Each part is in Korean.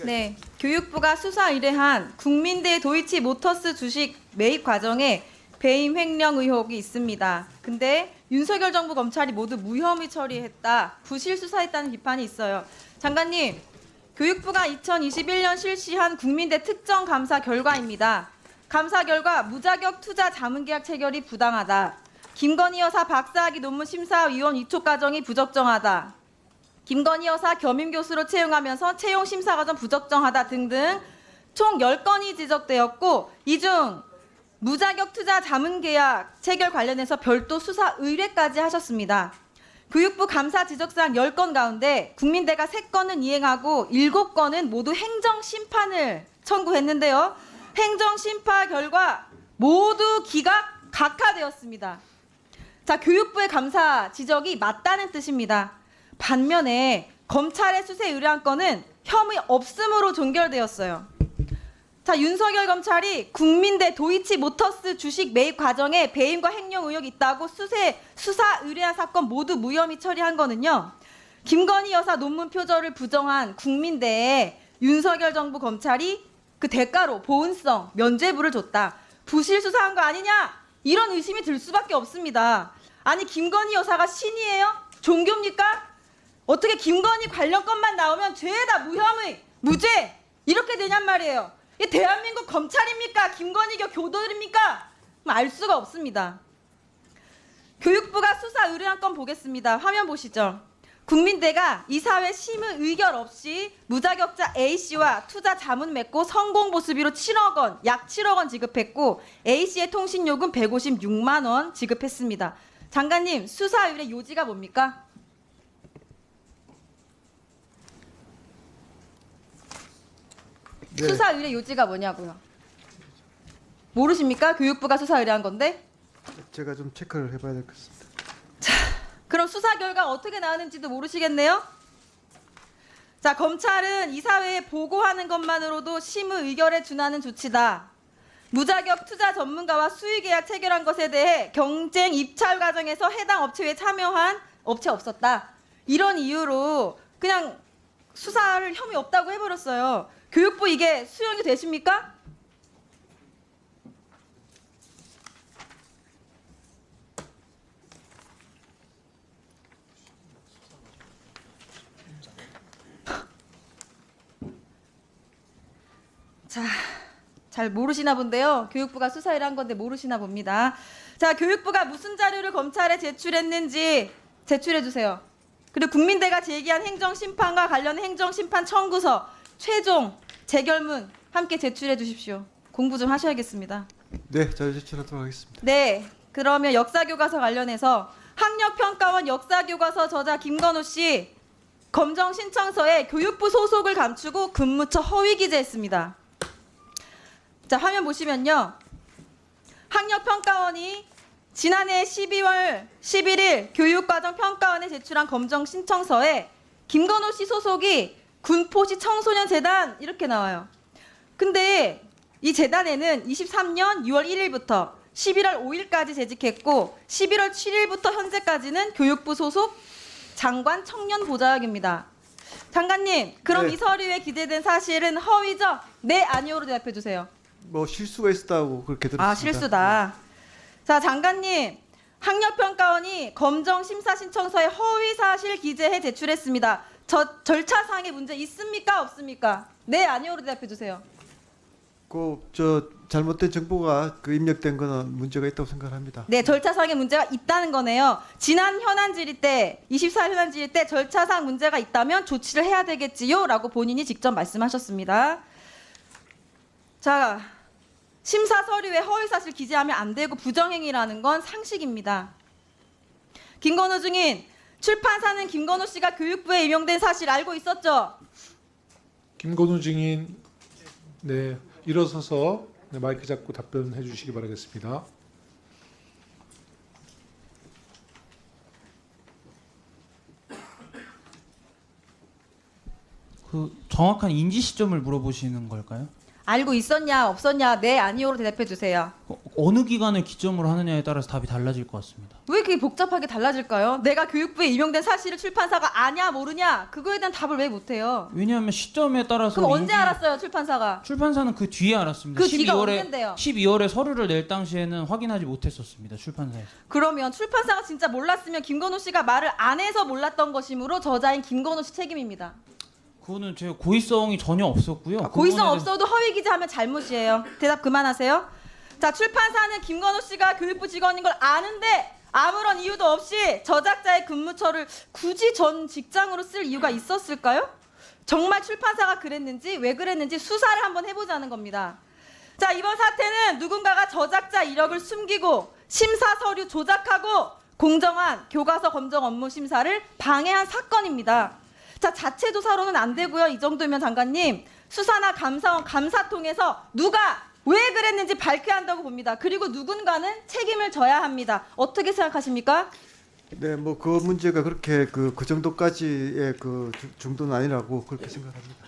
네, 교육부가 수사 의뢰한 국민대 도이치 모터스 주식 매입 과정에 배임 횡령 의혹이 있습니다. 근데 윤석열 정부 검찰이 모두 무혐의 처리했다, 부실 수사했다는 비판이 있어요. 장관님, 교육부가 2021년 실시한 국민대 특정 감사 결과입니다. 감사 결과 무자격 투자 자문계약 체결이 부당하다. 김건희 여사 박사학위 논문 심사위원 위촉 과정이 부적정하다. 김건희 여사 겸임 교수로 채용하면서 채용 심사 과정 부적정하다 등등 총 10건이 지적되었고, 이 중 무자격 투자 자문 계약 체결 관련해서 별도 수사 의뢰까지 하셨습니다. 교육부 감사 지적사항 10건 가운데 국민대가 3건은 이행하고 7건은 모두 행정심판을 청구했는데요. 행정심판 결과 모두 기각 각하되었습니다. 자, 교육부의 감사 지적이 맞다는 뜻입니다. 반면에 검찰의 수사 의뢰한 건은 혐의 없음으로 종결되었어요. 자, 윤석열 검찰이 국민대 도이치 모터스 주식 매입 과정에 배임과 횡령 의혹이 있다고 수사 의뢰한 사건 모두 무혐의 처리한 거는요, 김건희 여사 논문 표절을 부정한 국민대에 윤석열 정부 검찰이 그 대가로 보은성 면죄부를 줬다, 부실 수사한 거 아니냐, 이런 의심이 들 수밖에 없습니다. 아니, 김건희 여사가 신이에요? 종교입니까? 어떻게 김건희 관련 건만 나오면 죄다 무혐의, 무죄 이렇게 되냔 말이에요. 이 대한민국 검찰입니까? 김건희교 교도들입니까? 알 수가 없습니다. 교육부가 수사 의뢰한 건 보겠습니다. 화면 보시죠. 국민대가 이사회 심의 의결 없이 무자격자 A씨와 투자 자문 맺고 성공 보수비로 7억 원, 약 7억 원 지급했고 A씨의 통신요금 156만 원 지급했습니다. 장관님, 수사 의뢰 요지가 뭡니까? 네. 수사 의뢰 요지가 뭐냐고요? 모르십니까? 교육부가 수사 의뢰한 건데? 제가 좀 체크를 해봐야 될 것 같습니다. 그럼 수사 결과 어떻게 나오는지도 모르시겠네요? 자, 검찰은 이사회에 보고하는 것만으로도 심의 의결에 준하는 조치다. 무자격 투자 전문가와 수의계약 체결한 것에 대해 경쟁 입찰 과정에서 해당 업체에 참여한 업체 없었다. 이런 이유로 그냥 수사를 혐의 없다고 해버렸어요. 교육부 이게 수용이 되십니까? 자, 잘 모르시나 본데요. 교육부가 수사를 한 건데 모르시나 봅니다. 자, 교육부가 무슨 자료를 검찰에 제출했는지 제출해 주세요. 그리고 국민대가 제기한 행정심판과 관련 행정심판 청구서 최종 재결문 함께 제출해 주십시오. 공부 좀 하셔야겠습니다. 네, 잘 제출하도록 하겠습니다. 네, 그러면 역사교과서 관련해서 학력평가원 역사교과서 저자 김건우 씨 검정 신청서에 교육부 소속을 감추고 근무처 허위 기재했습니다. 자, 화면 보시면요, 학력평가원이 지난해 12월 11일 교육과정 평가원에 제출한 검정 신청서에 김건우 씨 소속이 군포시 청소년재단 이렇게 나와요. 근데 이 재단에는 23년 6월 1일부터 11월 5일까지 재직했고 11월 7일부터 현재까지는 교육부 소속 장관 청년보좌역입니다. 장관님, 그럼 네. 이 서류에 기재된 사실은 허위죠? 네, 아니오로 대답해 주세요. 뭐 실수가 있었다고 그렇게 들었습니다. 아, 실수다. 자, 장관님, 학력평가원이 검정 심사 신청서에 허위 사실 기재해 제출했습니다. 절차상의 문제 있습니까? 없습니까? 네, 아니오로 대답해 주세요. 저 잘못된 정보가 입력된 거는 문제가 있다고 생각합니다. 네, 절차상의 문제가 있다는 거네요. 지난 현안 질의 때, 24일 현안 질의 때 절차상 문제가 있다면 조치를 해야 되겠지요? 라고 본인이 직접 말씀하셨습니다. 자, 심사 서류에 허위 사실 기재하면 안 되고 부정행위라는 건 상식입니다. 김건우 증인, 출판사는 김건우 씨가 교육부에 임용된 사실 알고 있었죠? 김건우 증인, 네, 일어서서 마이크 잡고 답변해 주시기 바라겠습니다. 그 정확한 인지 시점을 물어보시는 걸까요? 알고 있었냐 없었냐 네 아니오로 대답해 주세요. 어느 기관을 기점으로 하느냐에 따라서 답이 달라질 것 같습니다. 왜 이렇게 복잡하게 달라질까요? 내가 교육부에 임용된 사실을 출판사가 아냐 모르냐 그거에 대한 답을 왜 못해요? 왜냐하면 시점에 따라서 그럼 언제 알았어요 출판사가? 출판사는 그 뒤에 알았습니다. 그 뒤가 언젠데요? 12월에 서류를 낼 당시에는 확인하지 못했었습니다. 출판사에서. 그러면 출판사가 진짜 몰랐으면 김건우 씨가 말을 안 해서 몰랐던 것이므로 저자인 김건우 씨 책임입니다. 그거는 제 고의성이 전혀 없었고요. 그 고의성 부분에 없어도 허위 기자하면 잘못이에요. 대답 그만하세요. 자, 출판사는 김건우 씨가 교육부 직원인 걸 아는데 아무런 이유도 없이 저작자의 근무처를 굳이 전 직장으로 쓸 이유가 있었을까요? 정말 출판사가 그랬는지 왜 그랬는지 수사를 한번 해보자는 겁니다. 자, 이번 사태는 누군가가 저작자 이력을 숨기고 심사 서류 조작하고 공정한 교과서 검정 업무 심사를 방해한 사건입니다. 자, 자체 조사로는 안 되고요. 이 정도면 장관님 수사나 감사원 감사 통해서 누가 왜 그랬는지 밝혀야 한다고 봅니다. 그리고 누군가는 책임을 져야 합니다. 어떻게 생각하십니까? 네, 뭐 그 문제가 그렇게 그 정도까지의 그 정도는 아니라고 그렇게 생각합니다.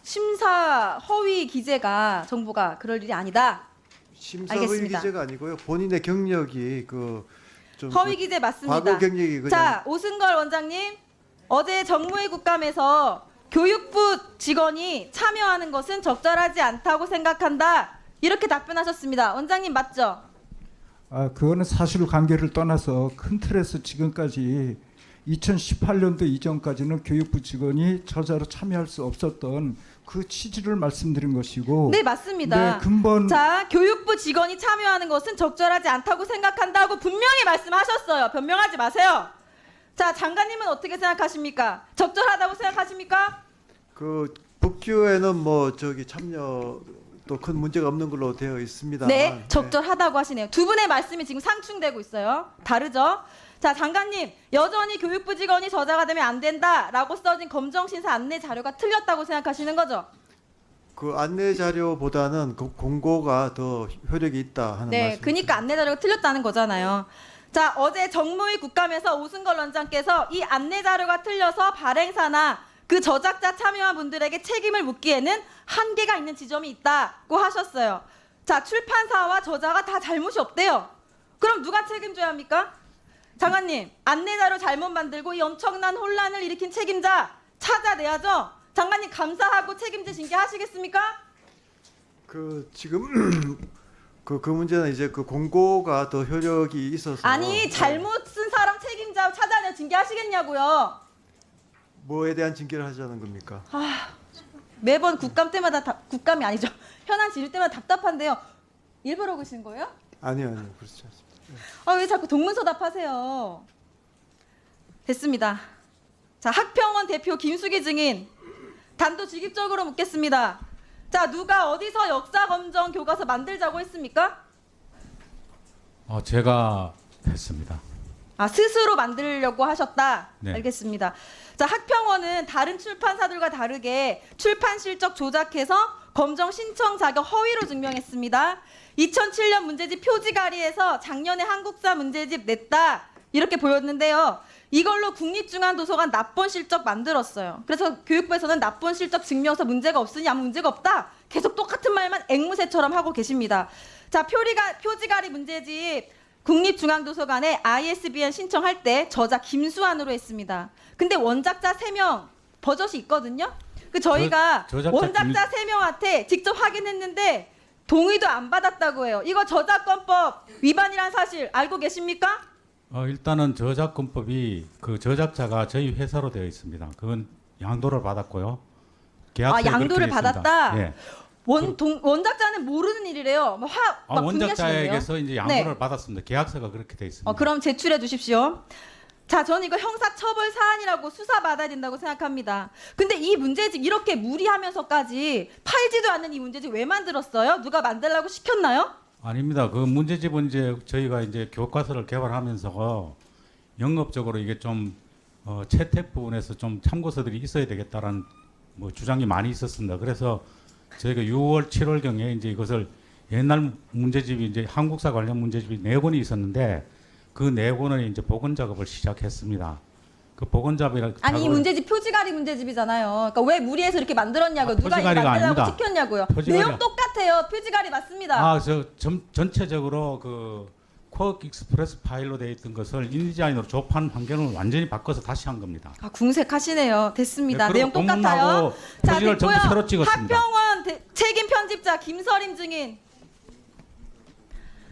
심사 허위 기재가 정부가 그럴 일이 아니다. 심사 허위 알겠습니다. 기재가 아니고요. 본인의 경력이 그좀 허위 기재 맞습니다. 과거 경력이 그냥 자, 오승걸 원장님 어제 정무위 국감에서 교육부 직원이 참여하는 것은 적절하지 않다고 생각한다. 이렇게 답변하셨습니다. 원장님 맞죠? 그거는 사실관계를 떠나서 큰 틀에서 지금까지 2018년도 이전까지는 교육부 직원이 저자로 참여할 수 없었던 그 취지를 말씀드린 것이고. 네, 맞습니다. 네, 근본. 자, 교육부 직원이 참여하는 것은 적절하지 않다고 생각한다고 분명히 말씀하셨어요. 변명하지 마세요. 자, 장관님은 어떻게 생각하십니까? 적절하다고 생각하십니까? 그 법규에는 뭐 저기 참여도 큰 문제가 없는 걸로 되어 있습니다. 네, 적절하다고 하시네요. 두 분의 말씀이 지금 상충되고 있어요. 다르죠? 자, 장관님, 여전히 교육부 직원이 저자가 되면 안 된다라고 써진 검정심사 안내 자료가 틀렸다고 생각하시는 거죠? 그 안내 자료보다는 그 공고가 더 효력이 있다 하는 네, 말씀. 그러니까 안내 자료가 틀렸다는 거잖아요. 자, 어제 정무위 국감에서 오승걸 원장께서 이 안내 자료가 틀려서 발행사나 그 저작자 참여한 분들에게 책임을 묻기에는 한계가 있는 지점이 있다고 하셨어요. 자, 출판사와 저자가 다 잘못이 없대요. 그럼 누가 책임져야 합니까? 장관님, 안내 자료 잘못 만들고 이 엄청난 혼란을 일으킨 책임자 찾아내야죠. 장관님 감사하고 책임제 징계하시겠습니까? 그 지금 그 문제는 이제 그 공고가 더 효력이 있어서 아니, 잘못 쓴 사람 책임자 찾아내 징계하시겠냐고요. 뭐에 대한 징계를 하자는 겁니까? 매번 국감 때마다 국감이 아니죠. 현안 지를 때마다 답답한데요. 일부러 그러시는 거예요? 아니요, 그렇지 않습니다. 왜 자꾸 동문서답하세요? 됐습니다. 자, 학평원 대표 김수기 증인 단도직입적으로 묻겠습니다. 자, 누가 어디서 역사 검정 교과서 만들자고 했습니까? 제가 했습니다. 스스로 만들려고 하셨다. 네. 알겠습니다. 자, 학평원은 다른 출판사들과 다르게 출판 실적 조작해서 검정 신청 자격 허위로 증명했습니다. 2007년 문제집 표지가리에서 작년에 한국사 문제집 냈다. 이렇게 보였는데요. 이걸로 국립중앙도서관 납본 실적 만들었어요. 그래서 교육부에서는 납본 실적 증명서 문제가 없으니 아무 문제가 없다. 계속 똑같은 말만 앵무새처럼 하고 계십니다. 자, 표지가리 문제집 국립중앙도서관에 ISBN 신청할 때 저자 김수환으로 했습니다. 근데 원작자 3명 버젓이 있거든요. 저희가 저작자 원작자 3명한테 직접 확인했는데 동의도 안 받았다고 해요. 이거 저작권법 위반이란 사실 알고 계십니까? 일단은 저작권법이 그 저작자가 저희 회사로 되어 있습니다. 그건 양도를 받았고요. 계약서에 양도를 그렇게 돼 있습니다. 받았다? 예. 원작자는 모르는 일이래요. 막 원작자에게서 이제 양도를 네. 받았습니다. 계약서가 그렇게 돼 있습니다. 그럼 제출해 주십시오. 자, 저는 이거 형사처벌 사안이라고 수사받아야 된다고 생각합니다. 근데 이 문제집 이렇게 무리하면서까지 팔지도 않는 이 문제집 왜 만들었어요? 누가 만들라고 시켰나요? 아닙니다. 그 문제집은 이제 저희가 이제 교과서를 개발하면서 영업적으로 이게 좀 채택 부분에서 좀 참고서들이 있어야 되겠다라는 뭐 주장이 많이 있었습니다. 그래서 저희가 6월, 7월 경에 이제 이것을 옛날 문제집이 이제 한국사 관련 문제집이 4권이 있었는데 그 4권을 이제 복원 작업을 시작했습니다. 그 보건자비라 아니 이 문제집 표지가리 문제집이잖아요. 그러니까 왜 무리해서 이렇게 만들었냐고요. 누가 이거 표지가리가 만들라고 아닙니다. 시켰냐고요. 표지가리가- 내용 똑같아요. 표지가리 맞습니다. 전체적으로 그 코어 익스프레스 파일로 되어 있던 것을 인디자인으로 조판 환경을 완전히 바꿔서 다시 한 겁니다. 아, 궁색하시네요. 됐습니다. 네, 내용 그리고 똑같아요. 본문하고 표지를 전부 새로 찍었습니다. 하평원 책임 편집자 김서림 증인.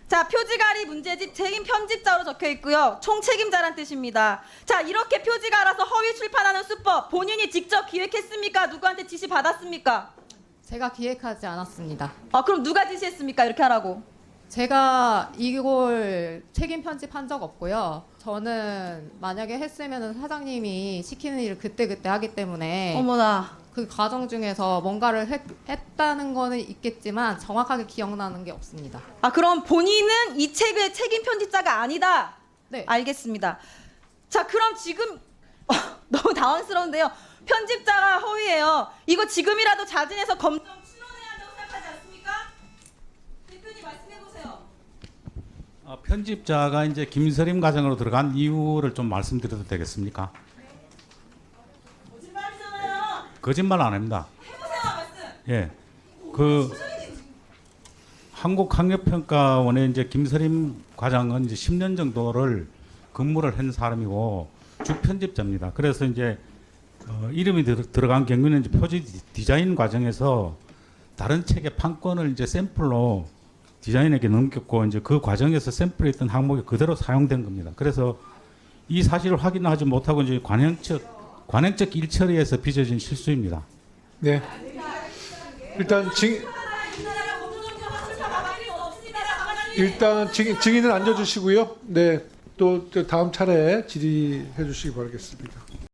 자, 표지가리 문제집 책임 편집자로 적혀 있고요. 총 책임자란 뜻입니다. 자, 이렇게 표지가라서 허위 출판하는 수법 본인이 직접 기획했습니까? 누구한테 지시 받았습니까? 제가 기획하지 않았습니다. 아, 그럼 누가 지시했습니까? 이렇게 하라고. 제가 이걸 책임 편집한 적 없고요. 저는 만약에 했으면 사장님이 시키는 일을 그때그때 하기 때문에 어머나. 그 과정 중에서 뭔가를 했다는 거는 있겠지만 정확하게 기억나는 게 없습니다. 아, 그럼 본인은 이 책의 책임 편집자가 아니다. 네. 알겠습니다. 자, 그럼 지금 너무 당황스러운데요. 편집자가 허위예요. 이거 지금이라도 자진해서 검정 출원해야 한다고 생각하지 않습니까? 대표님 말씀해 보세요. 편집자가 이제 김서림 과정으로 들어간 이유를 좀 말씀드려도 되겠습니까? 거짓말이잖아요. 거짓말 안 합니다. 해보세요, 말씀. 예, 그 한국학력평가원의 이제 김서림 과장은 이제 10년 정도를 근무를 한 사람이고 주 편집자입니다. 그래서 이제 이름이 들어간 경우는 이제 표지 디자인 과정에서 다른 책의 판권을 이제 샘플로 디자인에게 넘겼고 이제 그 과정에서 샘플에 있던 항목이 그대로 사용된 겁니다. 그래서 이 사실을 확인하지 못하고 이제 관행적 일처리에서 빚어진 실수입니다. 네. 일단 증인은 앉아주시고요. 네. 또 다음 차례 질의해 주시기 바라겠습니다.